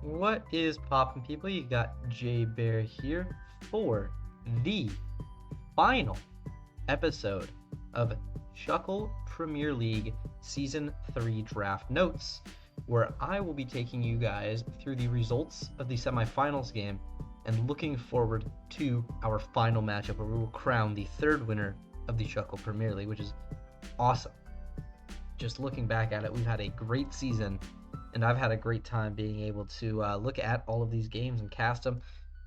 What is poppin', people? You got Jay Bear here for the final episode of Shuckle Premier League Season 3 Draft Notes, where I will be taking you guys through the results of the semifinals game and looking forward to our final matchup where we will crown the third winner of the Shuckle Premier League, which is awesome. Just looking back at it, we've had a great season, and I've had a great time being able to look at all of these games and cast them,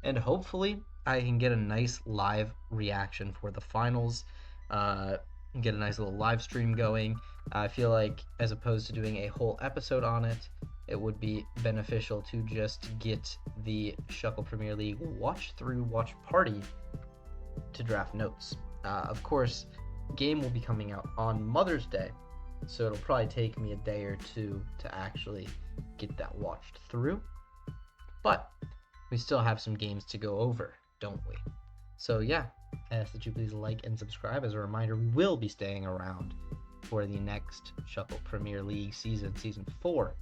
and hopefully I can get a nice live reaction for the finals, and get a nice little live stream going. I feel like as opposed to doing a whole episode on it, it would be beneficial to just get the Shuckle Premier League watch party to draft notes. Of course, game will be coming out on Mother's Day, so it'll probably take me a day or two to actually get that watched through. But we still have some games to go over, don't we? So yeah, I ask that you please like and subscribe. As a reminder, we will be staying around for the next Shuckle Premier League season 4,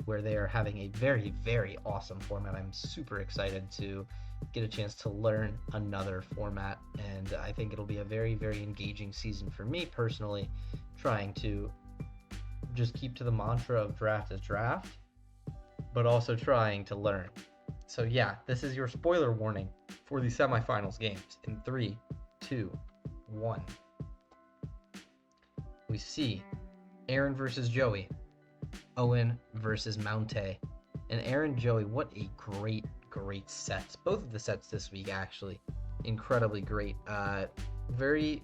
where they are having a very, very awesome format. I'm super excited to get a chance to learn another format, and I think it'll be a very, very engaging season for me personally, trying to just keep to the mantra of draft is draft, but also trying to learn. So yeah, this is your spoiler warning for the semifinals games in 3, 2, 1. We see Aaron versus Joey, Owen versus Mounte. And Aaron, Joey, what a great sets. Both of the sets this week, actually, incredibly great. Very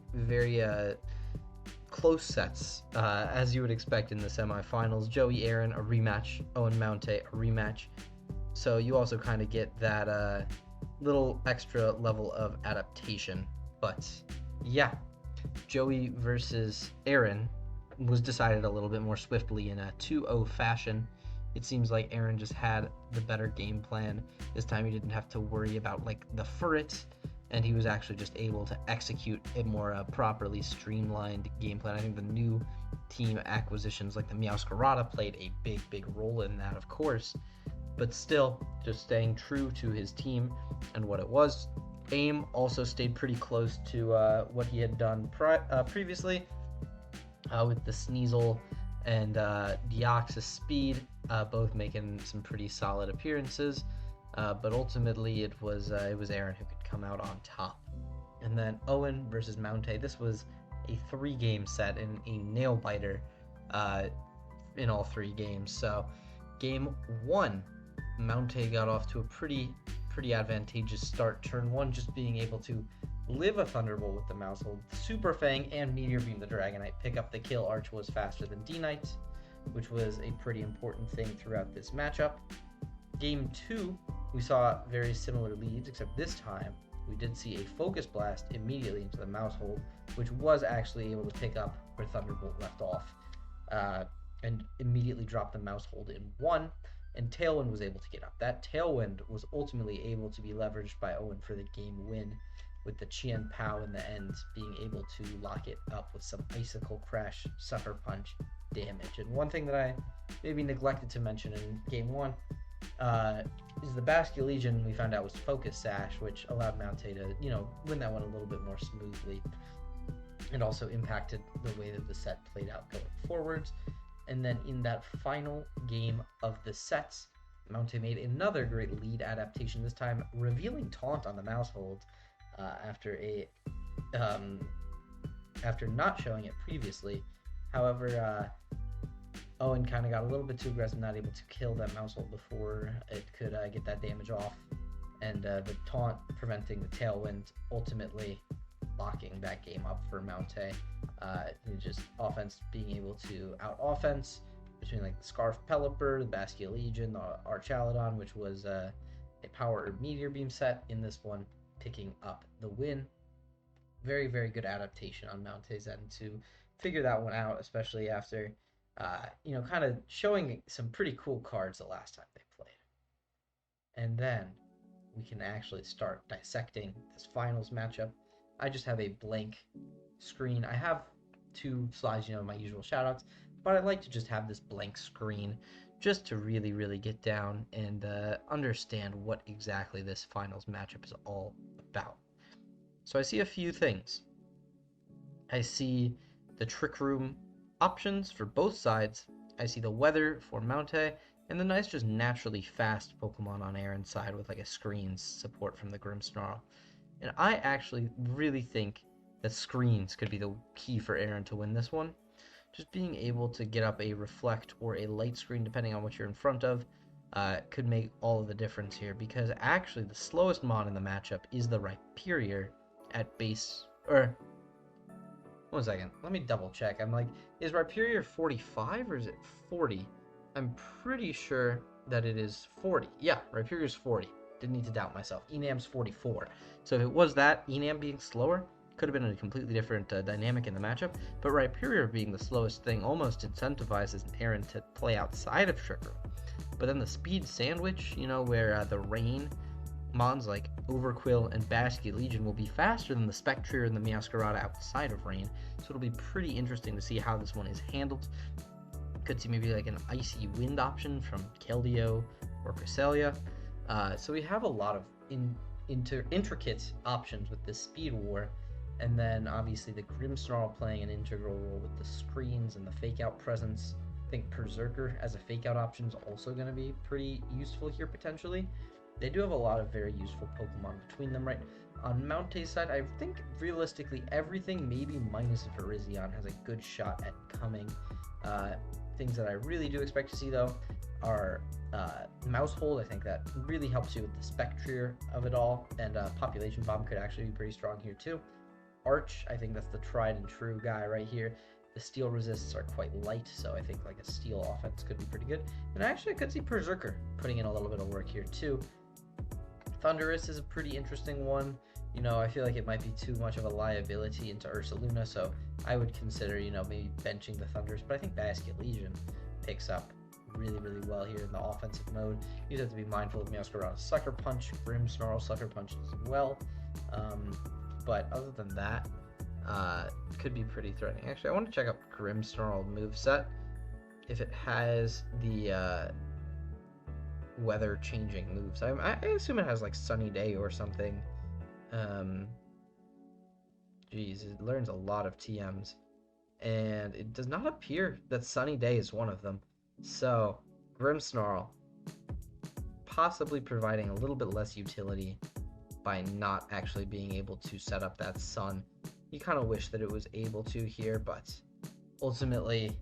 close sets, as you would expect in the semifinals. Joey, Aaron, a rematch. Owen, Mounte, a rematch. So you also kind of get that little extra level of adaptation. But yeah, Joey versus Aaron was decided a little bit more swiftly in a 2-0 fashion. It seems like Aaron just had the better game plan. This time he didn't have to worry about like the furret, and he was actually just able to execute a more properly streamlined game plan. I think the new team acquisitions like the Meowscarada played a big role in that, of course, but still just staying true to his team and what it was. Aim also stayed pretty close to what he had done previously with the Sneasel and Deoxys Speed, both making some pretty solid appearances, but ultimately it was Aaron who could come out on top. And then Owen versus Mounte. This was a 3-game set and a nail biter in all 3 games. So game 1, Mounte got off to a pretty advantageous start. Turn 1, just being able to live a Thunderbolt with the Mouse Hold, Super Fang, and Meteor Beam the Dragonite. Pick up the kill. Arch was faster than D-Knight, which was a pretty important thing throughout this matchup. Game 2, we saw very similar leads, except this time we did see a Focus Blast immediately into the Mouse Hold, which was actually able to pick up where Thunderbolt left off, and immediately drop the Mouse Hold in 1, and Tailwind was able to get up. That Tailwind was ultimately able to be leveraged by Owen for the game win, with the Chien Pao in the end being able to lock it up with some Icicle Crash Sucker Punch damage. And one thing that I maybe neglected to mention in game 1 is the Basculegion we found out was Focus Sash, which allowed Mounte to, win that one a little bit more smoothly. It also impacted the way that the set played out going forwards. And then in that final game of the sets, Mounte made another great lead adaptation, this time revealing Taunt on the Mouse Hold after not showing it previously. However, Owen kind of got a little bit too aggressive, not able to kill that Mouse Hold before it could get that damage off, and the Taunt preventing the Tailwind, ultimately locking that game up for Mounte. Just offense being able to out-offense between like the Scarf Pelipper, the Basculegion, the Archaludon, which was a Power Meteor Beam set in this one, picking up the win. Very good adaptation on Mounte's end to figure that one out, especially after kind of showing some pretty cool cards the last time they played. And then we can actually start dissecting this finals matchup. I just have a blank screen. I have 2 slides, my usual shoutouts, but I like to just have this blank screen just to really, really get down and understand what exactly this finals matchup is all about. So I see a few things. I see the Trick Room options for both sides. I see the weather for Mountay, and the nice, just naturally fast Pokemon on Aaron's side with like a screens support from the Grimmsnarl. And I actually really think that screens could be the key for Aaron to win this one. Just being able to get up a reflect or a light screen, depending on what you're in front of, could make all of the difference here. Because actually, the slowest mon in the matchup is the Rhyperior at base. Or, 1 second, let me double check. I'm like, is Rhyperior 45 or is it 40? I'm pretty sure that it is 40. Yeah, Rhyperior's 40. Didn't need to doubt myself. Enam's 44. So if it was that, Enam being slower, could have been a completely different dynamic in the matchup, but Rhyperior being the slowest thing almost incentivizes Aaron to play outside of Trick Room. But then the speed sandwich, where the rain mons like Overquill and Basky Legion will be faster than the Spectrier and the Meowscarada outside of rain, so it'll be pretty interesting to see how this one is handled. Could see maybe like an Icy Wind option from Keldeo or Cresselia. So we have a lot of intricate options with this Speed War. And then obviously the Grimmsnarl playing an integral role with the screens and the fake out presence. I think Berserker as a fake out option is also going to be pretty useful here potentially. They do have a lot of very useful Pokemon between them, right? On Mountay's side, I think realistically everything, maybe minus Virizion, has a good shot at coming. Things that I really do expect to see though are Mousehold. I think that really helps you with the Spectrier of it all, and Population Bomb could actually be pretty strong here too. Arch, I think that's the tried and true guy right here. The steel resists are quite light, so I think like a steel offense could be pretty good. And actually I could see Berserker putting in a little bit of work here too. Thundurus is a pretty interesting one. I feel like it might be too much of a liability into Ursaluna, so I would consider, maybe benching the Thundurus. But I think Basket Legion picks up really, really well here in the offensive mode. You just have to be mindful of Meowscarada's Sucker Punch, Grimmsnarl Sucker Punch as well. But other than that, could be pretty threatening. Actually, I want to check out Grimmsnarl moveset. If it has the weather changing moves. I assume it has like Sunny Day or something. Geez, it learns a lot of TMs. And it does not appear that Sunny Day is one of them. So, Grimmsnarl possibly providing a little bit less utility by not actually being able to set up that sun. You kind of wish that it was able to here, but ultimately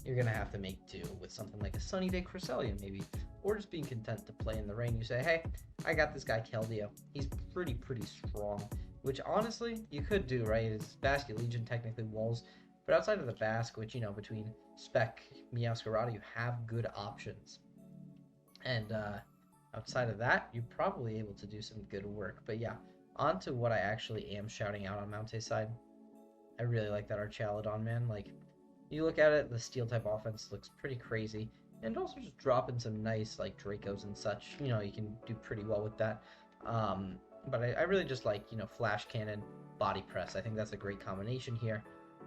you're going to have to make do with something like a Sunny Day Cresselia maybe, or just being content to play in the rain. You say, hey, I got this guy Keldeo. He's pretty strong, which honestly you could do, right? It's Basket Legion technically walls, but outside of the Bask, which, between Spec, Meowscarada, you have good options. And outside of that, you're probably able to do some good work. But yeah, on to what I actually am shouting out on Mountay's side. I really like that Archaludon, man. Like, you look at it, the Steel-type offense looks pretty crazy. And also just dropping some nice, like, Dracos and such. You can do pretty well with that. But I really just like, Flash Cannon, Body Press. I think that's a great combination here.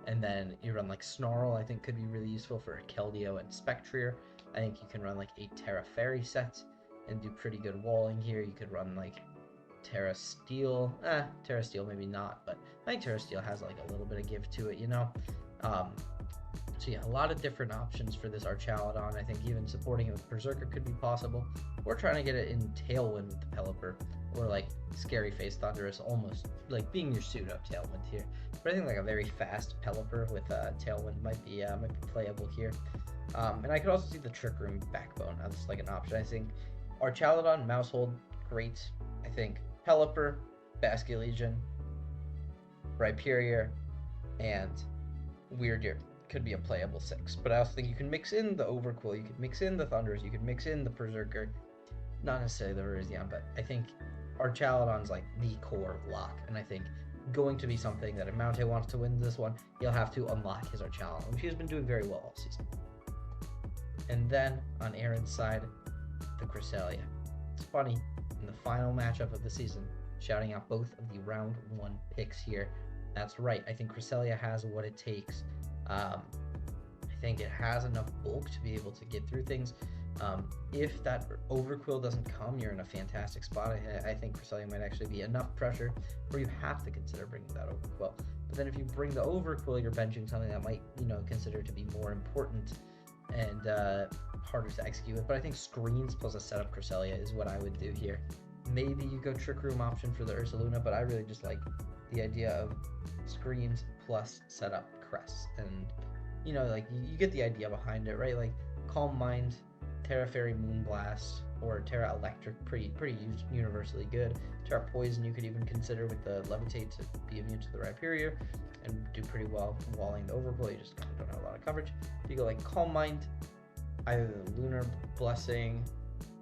And then you run, like, Snarl, I think could be really useful for Keldeo and Spectrier. I think you can run, like, a Terra Fairy set and do pretty good walling here. You could run like Terra Steel. Terra Steel maybe not, but I think Terra Steel has like a little bit of give to it, So yeah, a lot of different options for this Archaludon. I think even supporting it with Berserker could be possible. Or trying to get it in Tailwind with the Pelipper. Or like Scary Face Thundurus, almost like being your pseudo Tailwind here. But I think like a very fast Pelipper with Tailwind might be playable here. And I could also see the Trick Room Backbone as like an option. I think Archaludon, Mousehold, great. I think Pelipper, Basket Legion, Rhyperior, and Weirdeer could be a playable 6. But I also think you can mix in the Overquill, you could mix in the Thunders, you could mix in the Berserker. Not necessarily the Virizion, but I think Archaludon's like the core lock. And I think going to be something that if Mountay wants to win this one, he'll have to unlock his Archaludon, which he's been doing very well all season. And then on Aaron's side, the Cresselia. It's funny, in the final matchup of the season, shouting out both of the round 1 picks here. That's right, I think Cresselia has what it takes. I think it has enough bulk to be able to get through things. If that Overquill doesn't come, you're in a fantastic spot. I think Cresselia might actually be enough pressure where you have to consider bringing that Overquill. But then if you bring the Overquill, you're benching something that might, consider to be more important and harder to execute with. But I think screens plus a setup Cresselia is what I would do here. Maybe you go Trick Room option for the Ursaluna, but I really just like the idea of screens plus setup Cress. And, you get the idea behind it, right? Like, Calm Mind, Terra Fairy Moonblast, or Terra Electric, pretty universally good. Terra Poison you could even consider with the Levitate to be immune to the Rhyperior and do pretty well walling the Overquill. You just kind of don't have a lot of coverage. If you go like Calm Mind, either the Lunar Blessing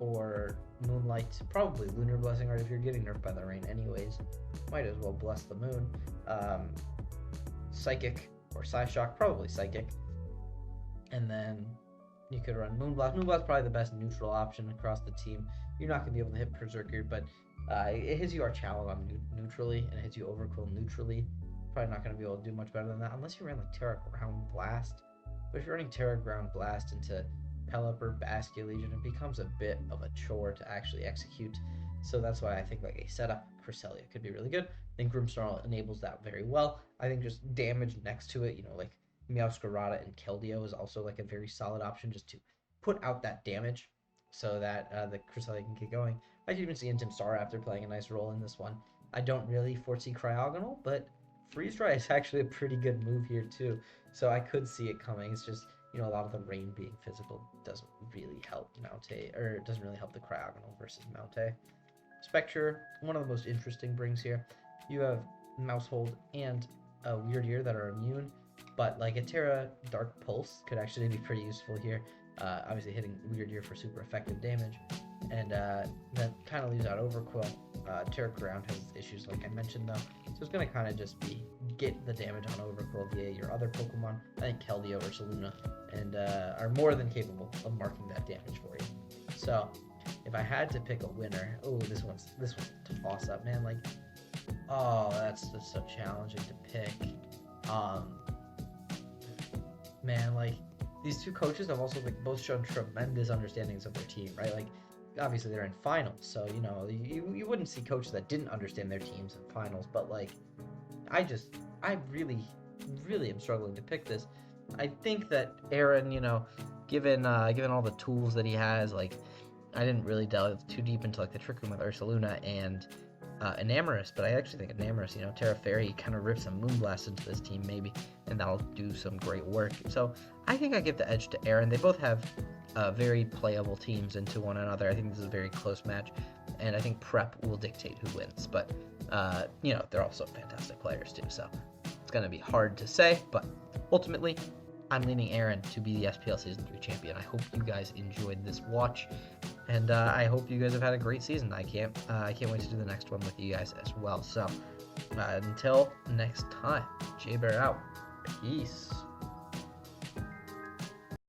or Moonlight, probably Lunar Blessing, or if you're getting nerfed by the rain anyways, might as well bless the moon. Psychic or Psyshock, probably Psychic. And then you could run Moonblast. Moonblast's probably the best neutral option across the team. You're not going to be able to hit Berserker, but it hits you Archaladon neutrally, and it hits you Overquill neutrally. Probably not going to be able to do much better than that, unless you ran like Terra Ground Blast. But if you're running Terra Ground Blast into Pelipper, Baskia Legion, it becomes a bit of a chore to actually execute. So that's why I think like a setup Cresselia could be really good. I think Grimmsnarl enables that very well. I think just damage next to it, like Meowscarada and Keldeo is also like a very solid option just to put out that damage so that the Cresselia can get going. I can even see Intim Staraptor playing a nice role in this one. I don't really foresee Cryogonal, but Freeze Dry is actually a pretty good move here too. So I could see it coming. It's just, a lot of the rain being physical doesn't really help Mountay, or it doesn't really help the Cryogonal versus Mountay. Spectre, one of the most interesting brings here. You have Mousehold and a Weird Ear that are immune, but like a Terra Dark Pulse could actually be pretty useful here. Obviously hitting Weird Ear for super effective damage. And that kind of leaves out Overquill. Terra Ground has issues like I mentioned though, so it's going to kind of just be get the damage on Overquill via your other Pokemon. I think Keldeo or Saluna and are more than capable of marking that damage for you. So if I had to pick a winner, this one's toss up, man. Like, that's just so challenging to pick. Man, like these two coaches have also like both shown tremendous understandings of their team, right? Like obviously they're in finals, so you wouldn't see coaches that didn't understand their teams in finals, but like I really am struggling to pick this. I think that Aaron, given all the tools that he has, like I didn't really delve too deep into like the Trick Room with Ursaluna and Enamorus, but I actually think Enamorus, Terra Fairy kind of rips some Moonblast into this team maybe, and that'll do some great work. So I think I give the edge to Aaron. They both have very playable teams into one another. I think this is a very close match, and I think prep will dictate who wins. But they're also fantastic players too, so it's gonna be hard to say. But ultimately, I'm leaning Aaron to be the SPL Season 3 champion. I hope you guys enjoyed this watch, and I hope you guys have had a great season. I can't wait to do the next one with you guys as well. So until next time, J Bear out. Peace.